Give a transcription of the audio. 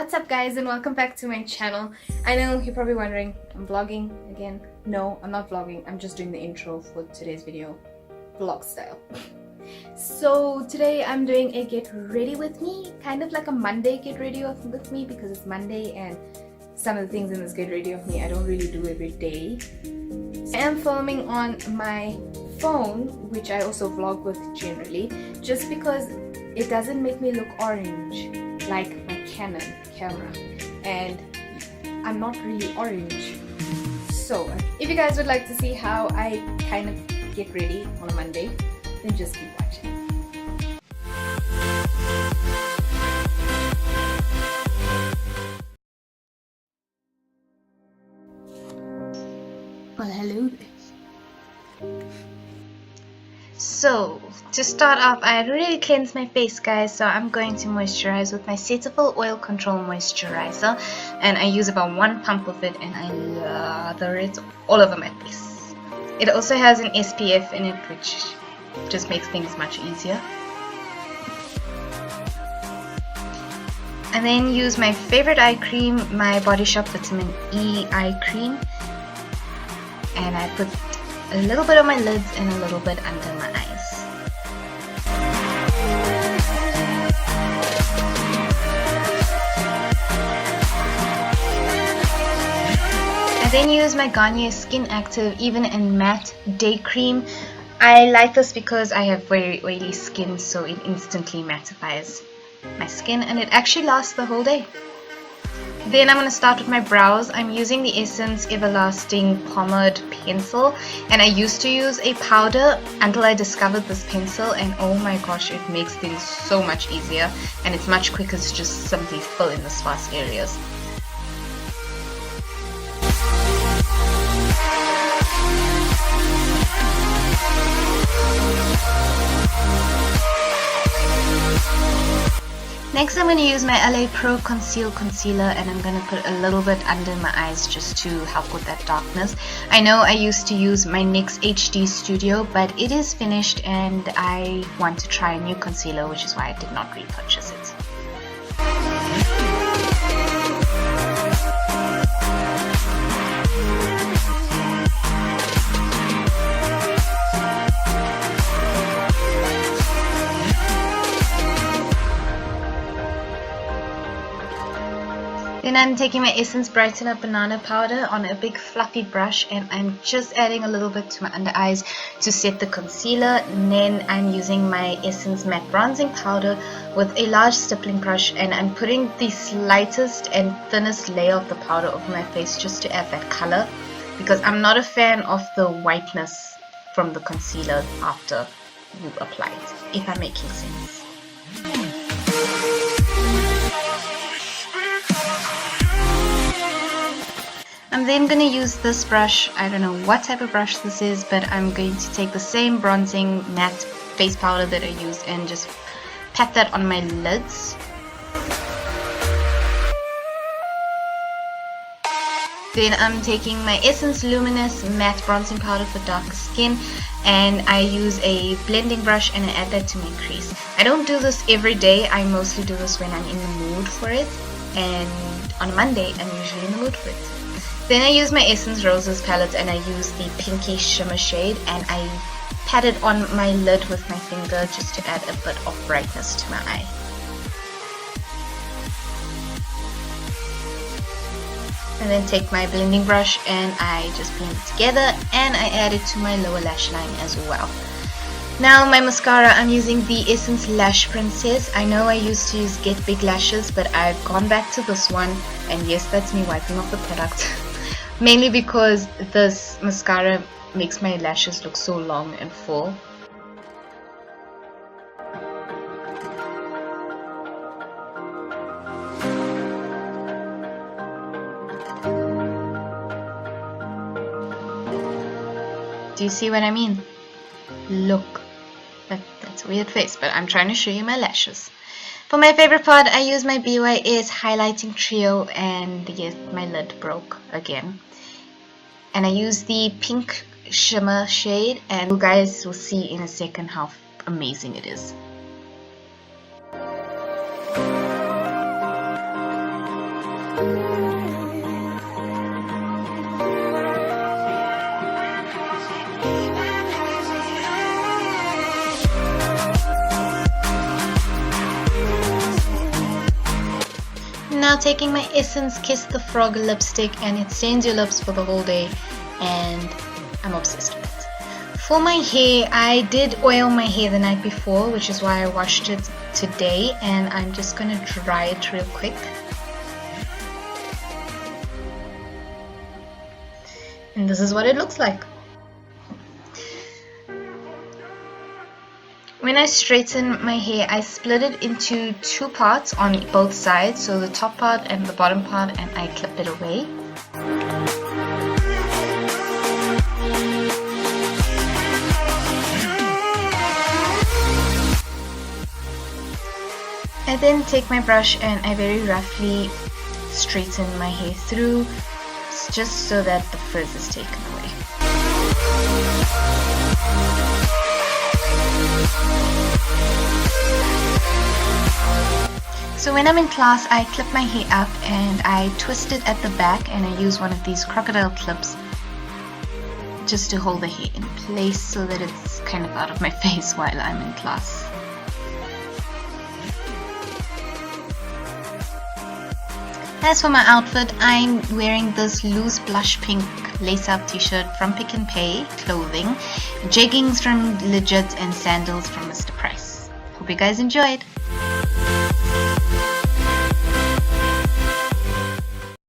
What's up guys, and welcome back to my channel. I know you're probably wondering, I'm vlogging again. No, I'm not vlogging, I'm just doing the intro for today's video, vlog style. So today I'm doing a get ready with me, kind of like a Monday get ready with me, because it's Monday and some of the things in this get ready with me I don't really do every day. I am filming on my phone, which I also vlog with generally, just because it doesn't make me look orange like my Canon camera, and I'm not really orange. So if you guys would like to see how I kind of get ready on a Monday, then just keep watching. Well, hello there. So, to start off, I had already cleansed my face, guys, so I'm going to moisturize with my Cetaphil Oil Control Moisturizer, and I use about 1 pump of it, and I lather it all over my face. It also has an SPF in it, which just makes things much easier. And then use my favorite eye cream, my Body Shop Vitamin E eye cream, and I put a little bit on my lids and a little bit under my eyes. I then use my Garnier Skin Active Even and Matte Day Cream. I like this because I have very oily skin, so it instantly mattifies my skin and it actually lasts the whole day. Then I'm going to start with my brows. I'm using the Essence Everlasting Pomade Pencil, and I used to use a powder until I discovered this pencil, and oh my gosh, it makes things so much easier and it's much quicker to just simply fill in the sparse areas. Next, I'm going to use my LA Pro Conceal Concealer, and I'm going to put a little bit under my eyes just to help with that darkness. I know I used to use my NYX HD Studio, but it is finished and I want to try a new concealer, which is why I did not repurchase it. Then I'm taking my Essence Brighten Up Banana Powder on a big fluffy brush, and I'm just adding a little bit to my under eyes to set the concealer. And then I'm using my Essence Matte Bronzing Powder with a large stippling brush, and I'm putting the slightest and thinnest layer of the powder over my face just to add that color, because I'm not a fan of the whiteness from the concealer after you apply it, if I'm making sense. I'm then going to use this brush. I don't know what type of brush this is, but I'm going to take the same bronzing matte face powder that I used and just pat that on my lids. Then I'm taking my Essence Luminous Matte Bronzing Powder for darker skin, and I use a blending brush and I add that to my crease. I don't do this every day, I mostly do this when I'm in the mood for it, and on a Monday I'm usually in the mood for it. Then I use my Essence Roses palette, and I use the pinky shimmer shade, and I pat it on my lid with my finger just to add a bit of brightness to my eye. And then take my blending brush and I just blend it together, and I add it to my lower lash line as well. Now my mascara, I'm using the Essence Lash Princess. I know I used to use Get Big Lashes, but I've gone back to this one, and yes, that's me wiping off the product. Mainly because this mascara makes my lashes look so long and full. Do you see what I mean? Look. That's a weird face, but I'm trying to show you my lashes. For my favorite part, I use my BYS Highlighting Trio, and yes, my lid broke again. And I use the pink shimmer shade, and you guys will see in a second how amazing it is. Now taking my Essence Kiss the Frog lipstick, and it stains your lips for the whole day, and I'm obsessed with it. For my hair, I did oil my hair the night before, which is why I washed it today, and I'm just gonna dry it real quick. And this is what it looks like. When I straighten my hair, I split it into two parts on both sides, so the top part and the bottom part, and I clip it away. I then take my brush and I very roughly straighten my hair through, just so that the frizz is taken away. So when I'm in class, I clip my hair up and I twist it at the back, and I use one of these crocodile clips just to hold the hair in place so that it's kind of out of my face while I'm in class. As for my outfit, I'm wearing this loose blush pink lace-up t-shirt from Pick n Pay clothing, jeggings from Legit, and sandals from Mr. Price. Hope you guys enjoyed!